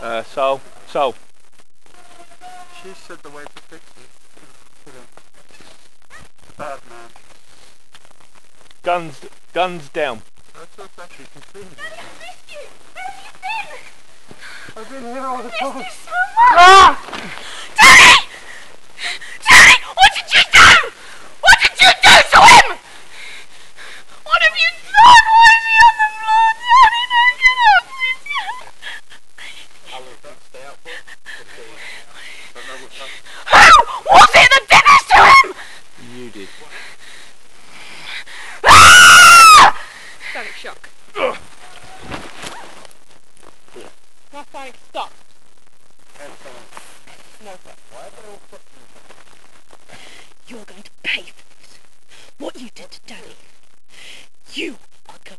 So. She said the way to fix it is a bad man. Guns down. That's okay. She can see me. Daddy, I've missed you! Where have you been? I've been here all the I've time. missed you so much! Daddy! Daddy! What did you do? What did you do to him? What have you done? Why is he on the floor? Daddy, no, get up, please. How long did stay out for? Don't know what's happened. Who was it that did this to him? You did. Panic shock. Now panic stop. No, sir. Why are they all put You're going to pay for this. What you did to Daddy. You are going.